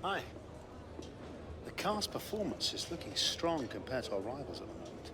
Hi. The car's performance is looking strong compared to our rivals at the moment.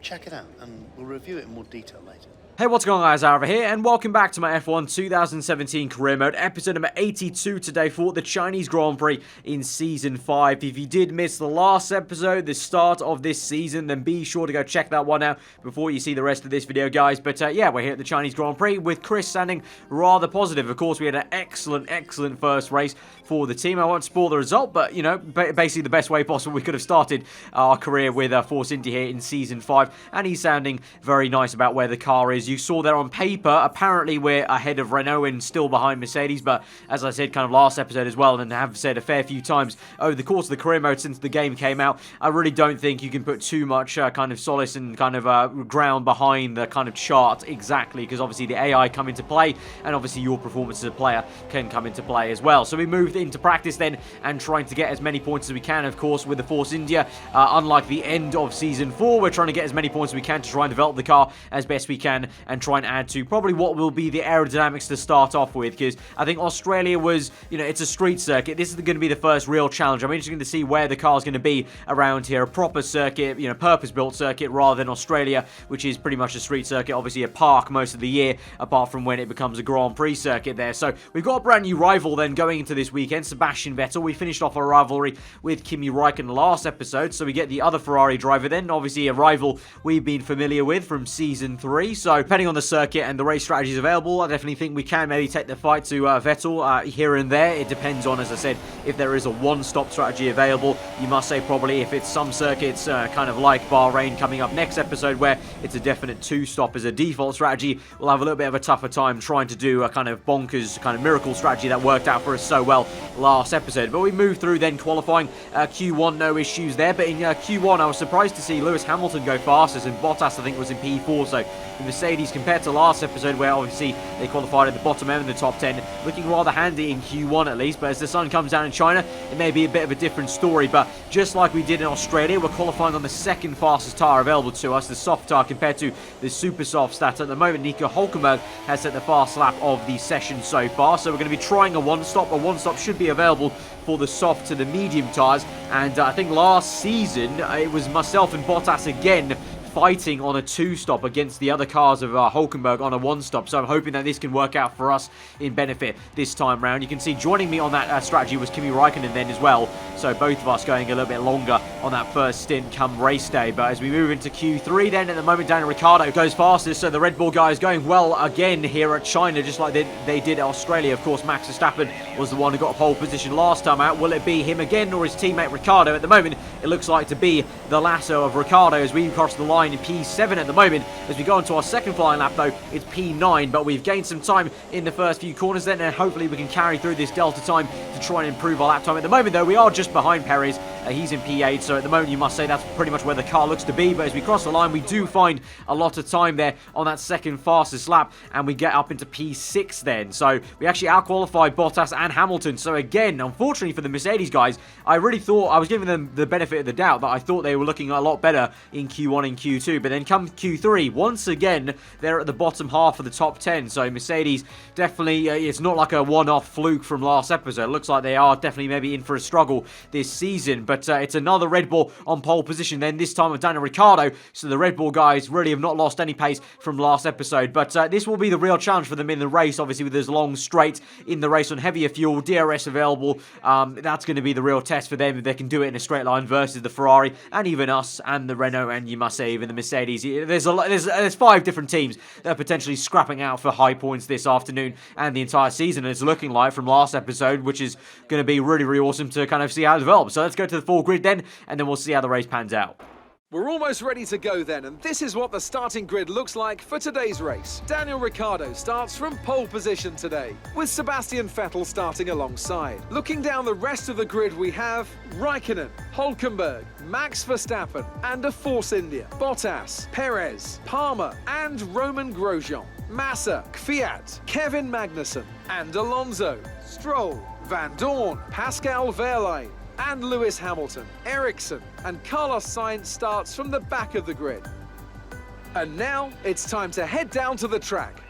Check it out, and we'll review it in more detail later. Hey, what's going on, guys? Aarava here, and welcome back to my F1 2017 career mode, episode number 82 today for the Chinese Grand Prix in Season 5. If you did miss the last episode, the start of this season, then be sure to go check that one out before you see the rest of this video, guys. But yeah, we're here at the Chinese Grand Prix with Chris sounding rather positive. Of course, we had an excellent first race for the team. I won't spoil the result, but, you know, basically the best way possible we could have started our career with Force India here in Season 5, and he's sounding very nice about where the car is. You saw there on paper, apparently we're ahead of Renault and still behind Mercedes, but as I said kind of last episode as well, and have said a fair few times over the course of the career mode since the game came out, I really don't think you can put too much kind of solace and kind of ground behind the kind of chart exactly, because obviously the AI come into play, and obviously your performance as a player can come into play as well. So we moved into practice then, and trying to get as many points as we can, of course, with the Force India. Unlike the end of Season 4, we're trying to get as many points as we can to try and develop the car as best we can, and try and add to probably what will be the aerodynamics to start off with, because I think Australia was, you know, it's a street circuit. This is going to be the first real challenge. I'm interested to see where the car's going to be around here. A proper circuit, you know, purpose-built circuit, rather than Australia, which is pretty much a street circuit, obviously a park most of the year, apart from when it becomes a Grand Prix circuit there. So we've got a brand new rival then going into this weekend, Sebastian Vettel. We finished off our rivalry with Kimi Räikkönen last episode, so we get the other Ferrari driver then, obviously a rival we've been familiar with from Season 3. So depending on the circuit and the race strategies available, I definitely think we can maybe take the fight to Vettel here and there. It depends on, as I said, if there is a one-stop strategy available. You must say probably if it's some circuits, kind of like Bahrain coming up next episode, where it's a definite two-stop as a default strategy, we'll have a little bit of a tougher time trying to do a kind of bonkers kind of miracle strategy that worked out for us so well last episode. But we moved through then qualifying Q1, no issues there. But in Q1, I was surprised to see Lewis Hamilton go fastest, and Bottas, I think, was in P4. So the Mercedes, compared to last episode, where obviously they qualified at the bottom end of the top 10, looking rather handy in Q1 at least. But as the sun comes down in China, it may be a bit of a different story. But just like we did in Australia, we're qualifying on the second fastest tyre available to us, the soft tyre, compared to the super soft stat. At the moment, Nico Hülkenberg has set the fast lap of the session so far. So we're going to be trying a one-stop. A one-stop should be available for the soft to the medium tyres. And I think last season, it was myself and Bottas again fighting on a two-stop against the other cars of Hülkenberg on a one-stop. So I'm hoping that this can work out for us in benefit this time round. You can see joining me on that strategy was Kimi Räikkönen then as well. So both of us going a little bit longer on that first stint come race day. But as we move into Q3 then, at the moment Daniel Ricciardo goes fastest. So the Red Bull guys going well again here at China, just like they did at Australia. Of course, Max Verstappen was the one who got a pole position last time out. Will it be him again or his teammate Ricciardo? At the moment, it looks like to be the lasso of Ricciardo as we cross the line in P7 at the moment. As we go into our second flying lap though, it's P9, but we've gained some time in the first few corners then, and hopefully we can carry through this delta time to try and improve our lap time. At the moment though, we are just behind Perez. He's in P8, so at the moment you must say that's pretty much where the car looks to be. But as we cross the line, we do find a lot of time there on that second fastest lap, and we get up into P6 then. So we actually out-qualified Bottas and Hamilton. So again, unfortunately for the Mercedes guys, I really thought, I was giving them the benefit of the doubt that I thought they were looking a lot better in Q1 and Q2. But then come Q3, once again, they're at the bottom half of the top 10. So Mercedes definitely, it's not like a one-off fluke from last episode. It looks like they are definitely maybe in for a struggle this season. But it's another Red Bull on pole position then, this time with Daniel Ricciardo. So the Red Bull guys really have not lost any pace from last episode. But this will be the real challenge for them in the race, obviously with this long straight in the race on heavier fuel, DRS available. That's going to be the real test for them if they can do it in a straight line versus the Ferrari and even us and the Renault, and you must say even the Mercedes. There's 5 different teams that are potentially scrapping out for high points this afternoon and the entire season. And it's looking like from last episode, which is going to be really, really awesome to kind of see how it develops. So let's go to the full grid then, and then we'll see how the race pans out. We're almost ready to go then, and this is what the starting grid looks like for today's race. Daniel Ricciardo starts from pole position today, with Sebastian Vettel starting alongside. Looking down the rest of the grid, we have Räikkönen, Hülkenberg, Max Verstappen, and a Force India, Bottas, Perez, Palmer, and Roman Grosjean, Massa, Kvyat, Kevin Magnussen, and Alonso, Stroll, Van Dorn, Pascal Wehrlein, and Lewis Hamilton. Ericsson and Carlos Sainz starts from the back of the grid. And now it's time to head down to the track.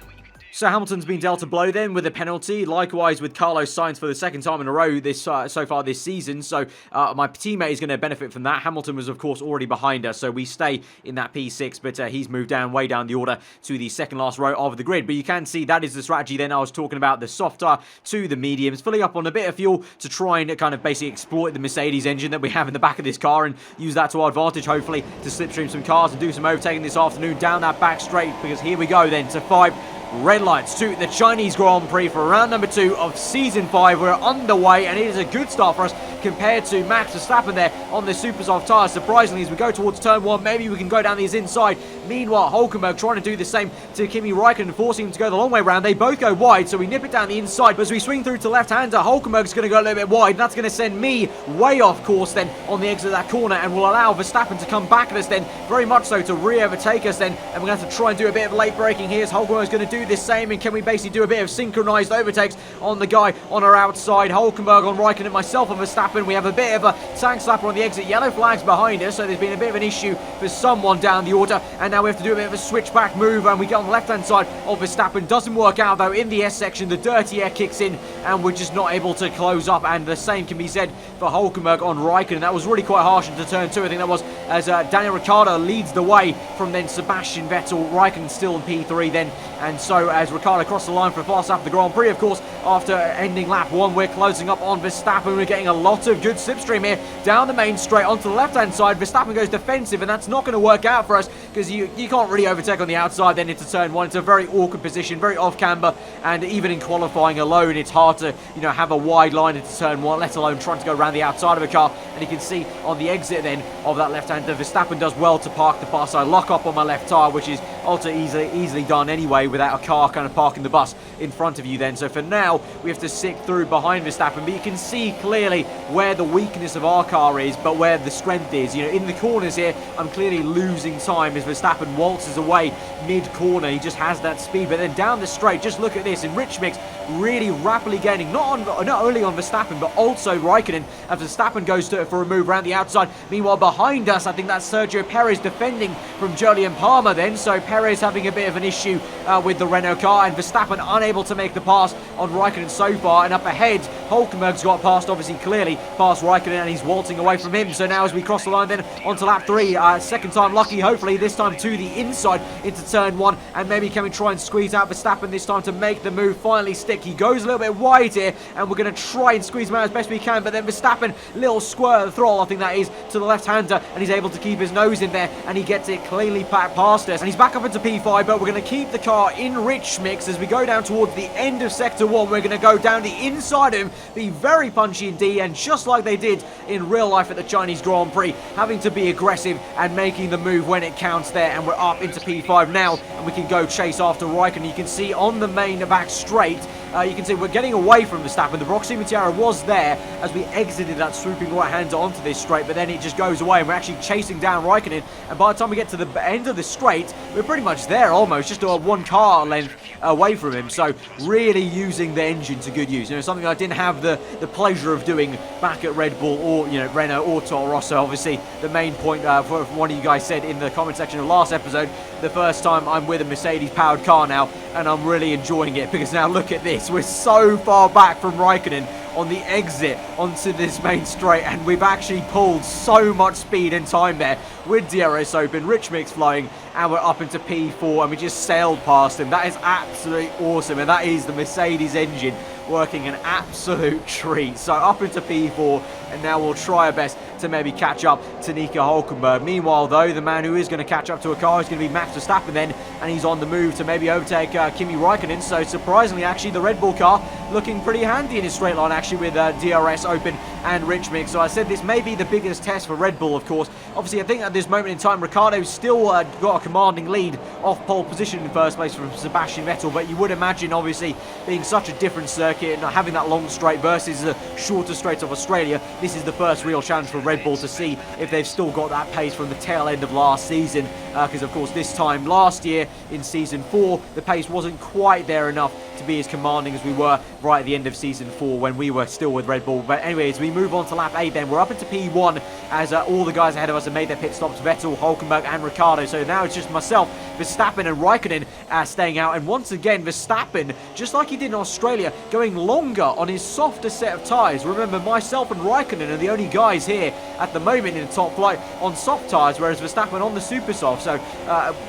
So Hamilton's been dealt a blow then with a penalty. Likewise with Carlos Sainz for the second time in a row so far this season. So my teammate is going to benefit from that. Hamilton was, of course, already behind us. So we stay in that P6. But he's moved down, way down the order to the second last row of the grid. But you can see that is the strategy then I was talking about. The soft tire to the mediums. Filling up on a bit of fuel to try and kind of basically exploit the Mercedes engine that we have in the back of this car. And use that to our advantage, hopefully, to slipstream some cars and do some overtaking this afternoon down that back straight. Because here we go then to 5 red lights to the Chinese Grand Prix for round number 2 of Season 5. We're underway, and it is a good start for us compared to Max Verstappen there on the super soft tyres. Surprisingly, as we go towards turn 1, maybe we can go down these inside. Meanwhile, Hülkenberg trying to do the same to Kimi Räikkönen, forcing him to go the long way round. They both go wide, so we nip it down the inside. But as we swing through to left-hander, Hülkenberg's going to go a little bit wide. And that's going to send me way off course then on the exit of that corner, and will allow Verstappen to come back at us then, very much so, to re-overtake us then. And we're going to have to try and do a bit of late braking here, as Hülkenberg's going to do the same. And can we basically do a bit of synchronised overtakes on the guy on our outside? Hülkenberg on Räikkönen, myself on Verstappen. We have a bit of a tank slapper on the exit. Yellow flags behind us, so there's been a bit of an issue for someone down the order. And now we have to do a bit of a switchback move, and we get on the left-hand side of Verstappen. Doesn't work out, though, in the S section. The dirty air kicks in, and we're just not able to close up. And the same can be said for Hülkenberg on Räikkönen. That was really quite harsh into turn 2. I think that was as Daniel Ricciardo leads the way from then Sebastian Vettel. Räikkönen still in P3 then. And so as Ricciardo crossed the line for a fast lap of the Grand Prix, of course, after ending lap 1, we're closing up on Verstappen. We're getting a lot of good slipstream here down the main straight onto the left-hand side. Verstappen goes defensive, and that's not going to work out for us, because you can't really overtake on the outside then into turn 1. It's a very awkward position, very off-camber, and even in qualifying alone, it's hard to, have a wide line into turn 1, let alone trying to go around the outside of a car. And you can see on the exit then of that left-hander, Verstappen does well to park the far side, lock up on my left tyre, which is also easily done anyway without a car kind of parking the bus in front of you then. So for now, we have to sick through behind Verstappen, but you can see clearly where the weakness of our car is, but where the strength is. In the corners here, I'm clearly losing time as Verstappen waltzes away mid-corner. He just has that speed, but then down the straight, just look at this, and Rich Mix really rapidly gaining, not only on Verstappen, but also Räikkönen, as Verstappen goes for a move around the outside. Meanwhile, behind us, I think that's Sergio Perez defending from Jolyon Palmer then, so Perez having a bit of an issue with the Renault car, and Verstappen unable to make the pass on Räikkönen so far. And up ahead, Hülkenberg's got past, obviously clearly past Räikkönen, and he's waltzing away from him. So now as we cross the line then onto lap 3, second time lucky, hopefully this time to the inside into turn 1, and maybe can we try and squeeze out Verstappen this time to make the move finally stick. He goes a little bit wide here, and we're going to try and squeeze him out as best we can, but then Verstappen, little squirt of the throttle, I think that is, to the left-hander, and he's able to keep his nose in there, and he gets it cleanly past us, and he's back up into P5, but we're going to keep the car in rich mix as we go down towards the end of Sector 1. We're going to go down the inside of him, be very punchy indeed, and just like they did in real life at the Chinese Grand Prix, having to be aggressive and making the move when it counts there. And we're up into P5 now, and we can go chase after Räikkönen. You can see on the main back straight, you can see we're getting away from Verstappen. The proximity arrow was there as we exited that swooping right-hander onto this straight, but then it just goes away, and we're actually chasing down Räikkönen. And by the time we get to the end of the straight, we're pretty much there almost, just a 1 car length away from him. So really using the engine to good use. Something I didn't have the pleasure of doing back at Red Bull or Renault or Toro Rosso. Obviously, the main point for one of you guys said in the comment section of last episode, the first time I'm with a Mercedes-powered car now, and I'm really enjoying it, because now look at this. We're so far back from Räikkönen on the exit onto this main straight, and we've actually pulled so much speed and time there with DRS open, rich mix flowing, and we're up into P4, and we just sailed past him. That is absolutely awesome, and that is the Mercedes engine working an absolute treat. So up into P4, and now we'll try our best to maybe catch up to Nico Hülkenberg. Meanwhile, though, the man who is going to catch up to a car is going to be Max Verstappen then, and he's on the move to maybe overtake Kimi Räikkönen. So surprisingly, actually, the Red Bull car looking pretty handy in his straight line, actually, with DRS open and rich mix. So I said this may be the biggest test for Red Bull, of course. Obviously, I think at this moment in time, Ricciardo's still got a commanding lead off pole position in first place from Sebastian Vettel, but you would imagine, obviously, being such a different circuit and having that long straight versus the shorter straights of Australia, this is the first real challenge for Red Bull to see if they've still got that pace from the tail end of last season. because, of course, this time last year in Season 4, the pace wasn't quite there enough to be as commanding as we were right at the end of Season 4 when we were still with Red Bull. But anyways, we move on to lap 8 then. We're up into P1 as all the guys ahead of us have made their pit stops, Vettel, Hülkenberg and Ricciardo. So now it's just myself, Verstappen and Raikkonen staying out. And once again, Verstappen, just like he did in Australia, going longer on his softer set of tyres. Remember, myself and Raikkonen are the only guys here at the moment in the top flight on soft tyres, whereas Verstappen on the super soft. So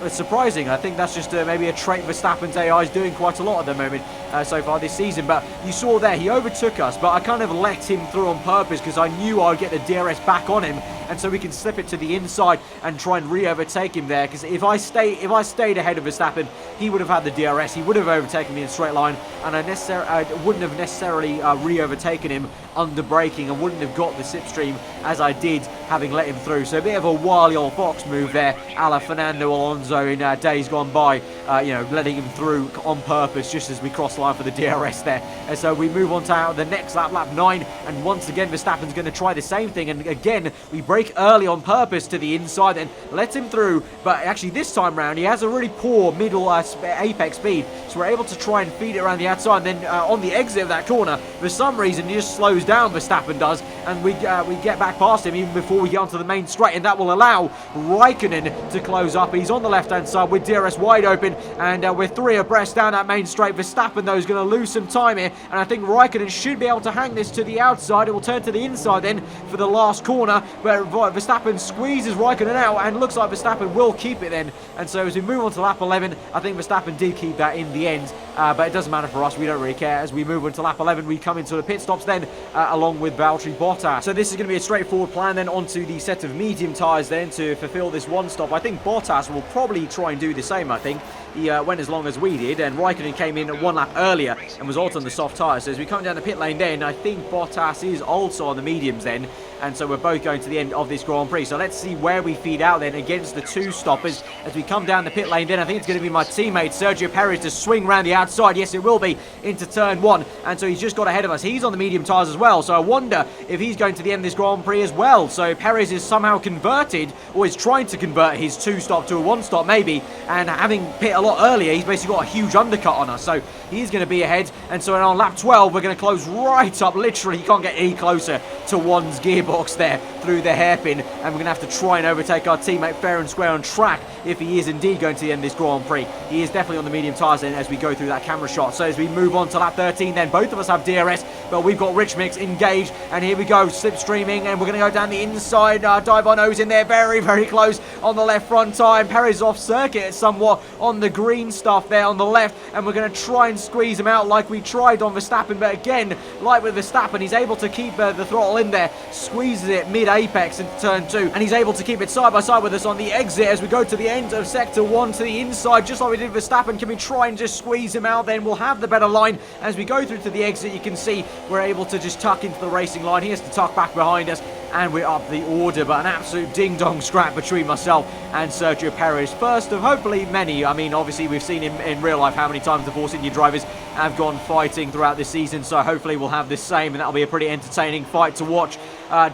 it's surprising. I think that's just maybe a trait Verstappen's AI is doing quite a lot at the moment so far this season. But you saw there, he overtook us, but I kind of let him through on purpose because I knew I'd get the DRS back on him, and so we can slip it to the inside and try and re-overtake him there. Because if I stayed ahead of Verstappen, he would have had the DRS. He would have overtaken me in a straight line, and I wouldn't have necessarily re-overtaken him under braking and wouldn't have got the slipstream as I did having let him through. So a bit of a wily old fox move there, a la Fernando Alonso in days gone by, letting him through on purpose just as we cross line for the DRS there. And so we move on to the next lap, lap 9, and once again Verstappen's going to try the same thing, and again we brake early on purpose to the inside and let him through. But actually this time round he has a really poor middle apex speed, so we're able to try and feed it around the outside. And then on the exit of that corner, for some reason he just slows down, Verstappen does, and we get back past him even before we get onto the main straight, and that will allow Raikkonen to close up. He's on the left hand side with DRS wide open, and we're 3 abreast down that main straight. Verstappen though is going to lose some time here, and I think Raikkonen should be able to hang this to the outside. It will turn to the inside then for the last corner, where Verstappen squeezes Raikkonen out, and looks like Verstappen will keep it then. And so as we move on to lap 11, I think Verstappen did keep that in the end, but it doesn't matter for us, we don't really care. As we move on to lap 11, we come into the pit stops then along with Valtteri Bottas. So this is going to be a straightforward plan then onto the set of medium tyres then to fulfill this one stop. I think Bottas will probably try and do the same. I think he went as long as we did, and Raikkonen came in 1 lap earlier and was also on the soft tyres. So as we come down the pit lane then, I think Bottas is also on the mediums then, and so we're both going to the end of this Grand Prix. So let's see where we feed out then against the 2 stoppers. As we come down the pit lane then, I think it's going to be my teammate Sergio Perez to swing around the outside. Yes, it will be, into turn 1, and so he's just got ahead of us. He's on the medium tyres as well, so I wonder if he's going to the end of this Grand Prix as well. So Perez is somehow converted, or is trying to convert his 2-stop to a 1-stop maybe, and having pit a lot earlier, he's basically got a huge undercut on us, so he's going to be ahead. And so on lap 12, we're going to close right up, literally you can't get any closer to 1's gearbox there through the hairpin, and we're going to have to try and overtake our teammate fair and square on track if he is indeed going to the end of this Grand Prix. He is definitely on the medium tyres then as we go through that camera shot. So as we move on to lap 13 then, both of us have DRS, but we've got Rich Mix engaged, and here we go, slipstreaming, and we're going to go down the inside, dive our nose in there, very, very close on the left front tyre, and Perez off circuit somewhat on the green stuff there on the left, and we're going to try and squeeze him out like we tried on Verstappen. But again, like with Verstappen, he's able to keep the throttle in there, squeezes it mid-apex into turn 2, and he's able to keep it side by side with us on the exit as we go to the end of sector 1 to the inside, just like we did Verstappen. Can we try and just squeeze him out then? We'll have the better line as we go through to the exit. You can see we're able to just tuck into the racing line. He has to tuck back behind us, and we're up the order. But an absolute ding-dong scrap between myself and Sergio Perez, first of hopefully many. I mean, obviously we've seen in real life how many times the Force India drivers have gone fighting throughout this season, so hopefully we'll have the same, and that'll be a pretty entertaining fight to watch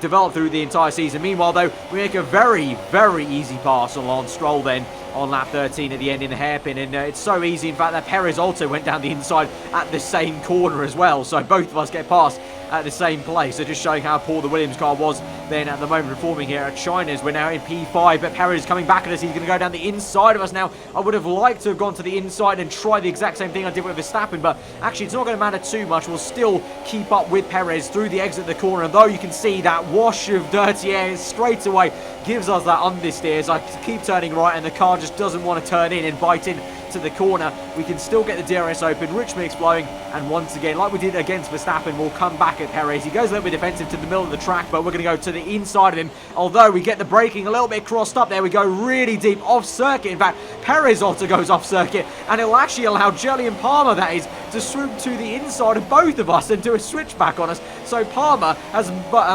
develop through the entire season. Meanwhile though, we make a very, very easy pass on Lance Stroll then on lap 13 at the end in the hairpin, and it's so easy in fact that Perez also went down the inside at the same corner as well, so both of us get past at the same place. So just showing how poor the Williams car was then at the moment performing here at China's. We're now in P5, but Perez is coming back at us. He's going to go down the inside of us now. I would have liked to have gone to the inside and try the exact same thing I did with Verstappen, but actually it's not going to matter too much. We'll still keep up with Perez through the exit of the corner, and though you can see that wash of dirty air straight away gives us that understeer as I keep turning right and the car just doesn't want to turn in and bite in to the corner. We can still get the DRS open, Rich Mix blowing, and once again, like we did against Verstappen, we'll come back at Perez. He goes a little bit defensive to the middle of the track, but we're going to go to the inside of him, although we get the braking a little bit crossed up there. We go really deep off circuit. In fact, Perez also goes off circuit, and it will actually allow Jolyon Palmer, that is, to swoop to the inside of both of us and do a switchback on us. So Palmer has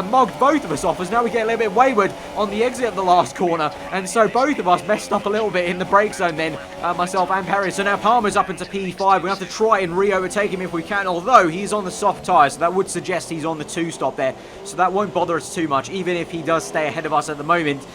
mugged both of us off, as now we get a little bit wayward on the exit of the last corner, and so both of us messed up a little bit in the brake zone then, myself and Perez. So now Palmer's up into P5. We have to try and re-overtake him if we can, although he's on the soft tyres, so that would suggest he's on the 2-stop there, so that won't bother us too much. Even if he does stay ahead of us at the moment,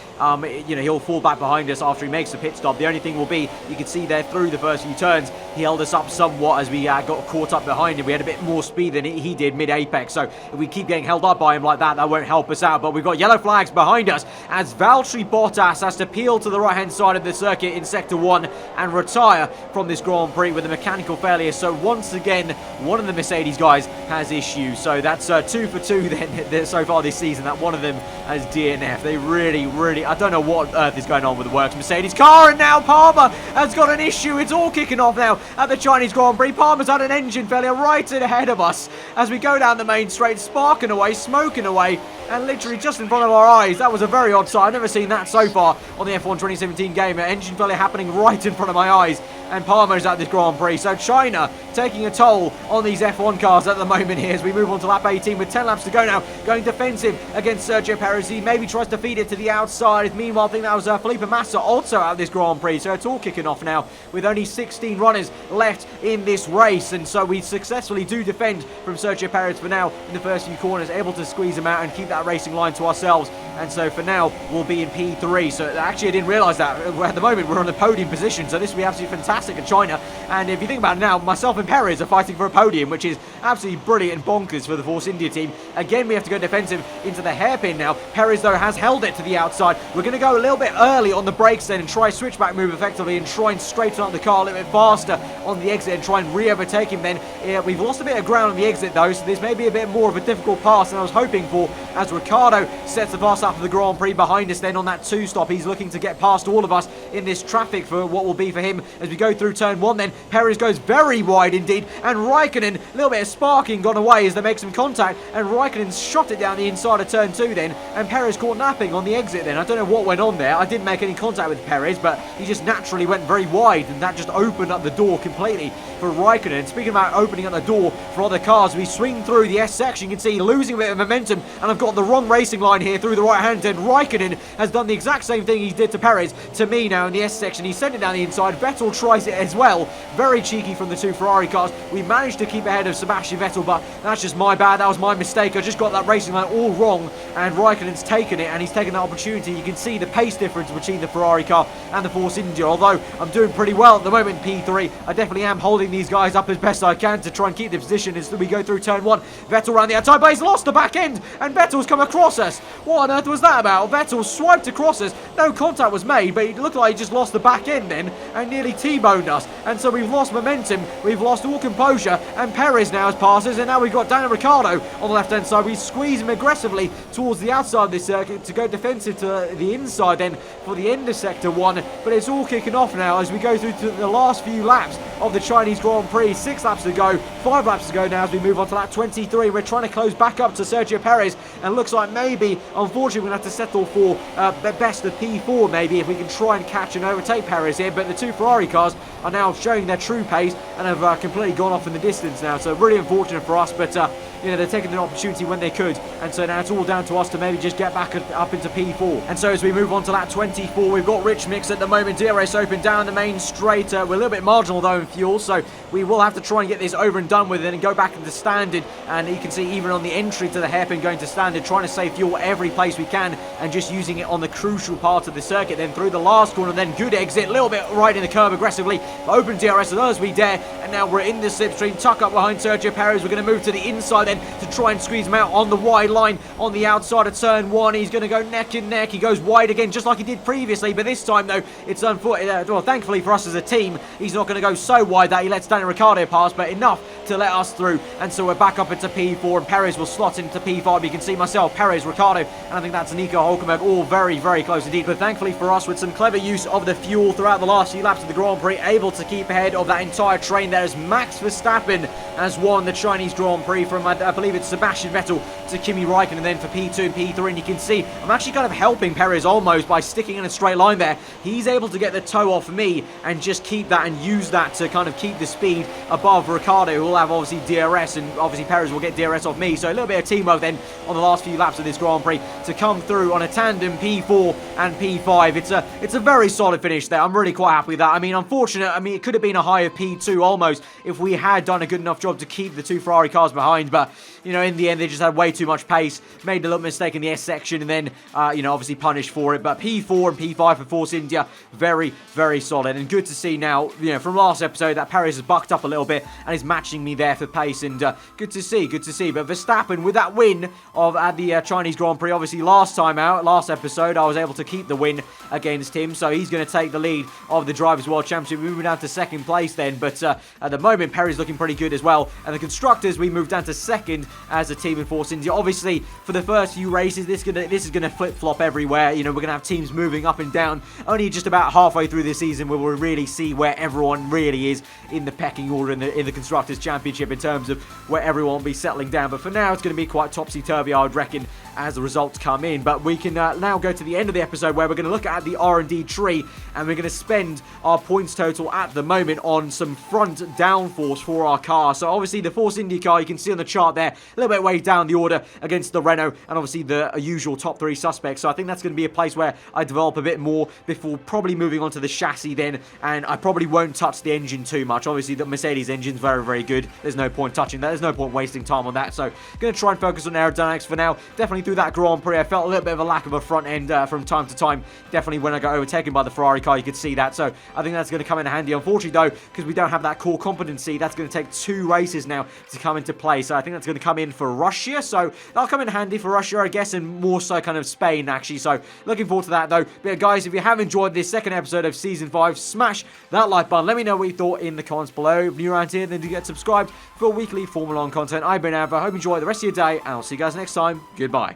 you know, he'll fall back behind us after he makes the pit stop. The only thing will be, you can see there through the first few turns, he held us up somewhat as we got caught up behind him. We had a bit more speed than he did mid-apex, so if we keep getting held up by him like that, that won't help us out. But we've got yellow flags behind us as Valtteri Bottas has to peel to the right-hand side of the circuit in Sector 1 and retire from this Grand Prix with a mechanical failure. So once again, one of the Mercedes guys has issues. So that's 2 for 2 then so far this season, that one of them has DNF. They really, I don't know what on earth is going on with the works Mercedes car, and now Palmer has got an issue. It's all kicking off now at the Chinese Grand Prix. Palmer's had an engine failure right ahead of us as we go down the main straight, sparking away, smoking away, and literally just in front of our eyes. That was a very odd sight. I've never seen that so far on the F1 2017 game. An engine failure happening right in front of my eyes, and Palmer's at this Grand Prix. So China taking a toll on these F1 cars at the moment here as we move on to lap 18 with 10 laps to go now. Going defensive against Sergio Perez. He maybe tries to feed it to the outside. Meanwhile, I think that was Felipe Massa also at this Grand Prix. So it's all kicking off now with only 16 runners left in this race. And so we successfully do defend from Sergio Perez for now in the first few corners, able to squeeze him out and keep that racing line to ourselves. And so for now, we'll be in P3. So actually, I didn't realise that. At the moment, we're on the podium position. So this will be absolutely fantastic in China. And if you think about it now, myself and Perez are fighting for a podium, which is absolutely brilliant and bonkers for the Force India team. Again, we have to go defensive into the hairpin now. Perez, though, has held it to the outside. We're going to go a little bit early on the brakes then and try a switchback move effectively and try and straighten up the car a little bit faster on the exit and try and re-overtake him then. We've lost a bit of ground on the exit, though, so this may be a bit more of a difficult pass than I was hoping for, as Ricciardo sets the pass up for the Grand Prix behind us then on that 2-stop. He's looking to get past all of us in this traffic for what will be for him as we go through turn 1 then. Perez goes very wide indeed, and Raikkonen, a little bit of sparking gone away as they make some contact, and Raikkonen shot it down the inside of turn 2 then, and Perez caught napping on the exit then. I don't know what went on there. I didn't make any contact with Perez, but he just naturally went very wide, and that just opened up the door completely for Raikkonen. Speaking about opening up the door for other cars, we swing through the S section. You can see losing a bit of momentum, and I've got the wrong racing line here through the right hand, and Raikkonen has done the exact same thing he did to Perez to me now in the S section. He sent it down the inside. Vettel tries it as well. Very cheeky from the two Ferrari cars. We managed to keep ahead of Sebastian Vettel, but that's just my bad. That was my mistake. I just got that racing line all wrong, and Raikkonen's taken it, and he's taken that opportunity. You can see the pace difference between the Ferrari car and the Force India. Although I'm doing pretty well at the moment in P3, I definitely am holding these guys up as best I can to try and keep the position as we go through turn 1. Vettel around the outside, but he's lost the back end, and Vettel's come across us. What on earth was that about? Vettel swiped across us. No contact was made, but it looked like he just lost the back end then and nearly T-boned us. And so we've lost momentum, we've lost all composure, and Perez now has passes, and now we've got Daniel Ricciardo on the left-hand side. We squeeze him aggressively towards the outside of this circuit to go defensive to the inside then for the end of Sector 1. But it's all kicking off now as we go through to the last few laps of the Chinese Grand Prix. 6 laps to go, 5 laps to go now as we move on to lap 23. We're trying to close back up to Sergio Perez, and looks like maybe, unfortunately, we're going to have to settle for the best of P4 maybe if we can try and catch and overtake Perez here. But the two Ferrari cars are now showing their true pace and have completely gone off in the distance now. So really unfortunate for us, but you know, they're taking an opportunity when they could, and so now it's all down to us to maybe just get back up into P4. And so as we move on to lap 24, we've got rich mix at the moment. DRS open down the main straight. We're a little bit marginal though in fuel, so we will have to try and get this over and done with it and go back into standard. And you can see even on the entry to the hairpin going to standard, trying to save fuel every place we can and just using it on the crucial part of the circuit. Then through the last corner, then good exit, a little bit right in the curb aggressively, open DRS as we dare, and now we're in the slipstream, tuck up behind Sergio Perez. We're going to move to the inside then to try and squeeze him out on the wide line on the outside of turn 1. He's going to go neck and neck. He goes wide again just like he did previously, but this time though it's unfortunate. Well, thankfully for us as a team, he's not going to go so wide that he lets Daniel Ricciardo pass, but enough to let us through. And so we're back up into P4, and Perez will slot into P5. You can see myself, Perez, Ricciardo, and I think that's Nico Hülkenberg, all very, very close indeed. But thankfully for us, with some clever use of the fuel throughout the last few laps of the Grand Prix, able to keep ahead of that entire train there as Max Verstappen has won the Chinese Grand Prix from, I I believe it's Sebastian Vettel to Kimi Raikkonen, and then for P2 and P3, and you can see I'm actually kind of helping Perez almost by sticking in a straight line there. He's able to get the toe off me and just keep that and use that to kind of keep the speed above Ricciardo, who will have obviously DRS, and obviously Perez will get DRS off me. So a little bit of teamwork then on the last few laps of this Grand Prix to come through on a tandem P4 and P5. It's a very solid finish there. I'm really quite happy with that. I mean, unfortunate. I mean, it could have been a higher P2 almost if we had done a good enough job to keep the 2 Ferrari cars behind, but you know, in the end they just had way too much pace, made a little mistake in the S section, and then you know, obviously punished for it. But P4 and P5 for Force India, very, very solid, and good to see now, you know, from last episode that Perez has bucked up a little bit and is matching me there for pace, and good to see. But Verstappen with that win at the Chinese Grand Prix, obviously last episode I was able to keep the win against him, so he's going to take the lead of the Drivers' World Championship, moving down to second place then. But at the moment Perez looking pretty good as well, and the constructors, we moved down to second as a team in Force India. Obviously for the first few races this is gonna flip-flop everywhere. You know, we're gonna have teams moving up and down. Only just about halfway through the season we will really see where everyone really is in the pecking order in the Constructors' Championship, in terms of where everyone will be settling down. But for now it's going to be quite topsy-turvy, I would reckon, as the results come in. But we can now go to the end of the episode, where we're going to look at the R&D tree, and we're going to spend our points total at the moment on some front downforce for our car. So obviously the Force India car, you can see on the chart there, a little bit way down the order against the Renault, and obviously the usual top 3 suspects. So I think that's going to be a place where I develop a bit more before probably moving on to the chassis then, and I probably won't touch the engine too much. Obviously the Mercedes engine's very, very good. There's no point touching that. There's no point wasting time on that. So going to try and focus on aerodynamics for now. Definitely through that Grand Prix I felt a little bit of a lack of a front end from time to time. Definitely when I got overtaken by the Ferrari car, you could see that. So I think that's going to come in handy. Unfortunately though, because we don't have that core competency, that's going to take 2 races now to come into play. So I think that's going to come in for Russia. So that'll come in handy for Russia, I guess, and more so kind of Spain actually. So looking forward to that though. But guys, if you have enjoyed this second episode of Season 5, smash that like button. Let me know what you thought in the comments below. If you're around here, then do get subscribed for weekly Formula 1 content. I've been Aarava. Hope you enjoy the rest of your day, and I'll see you guys next time. Goodbye.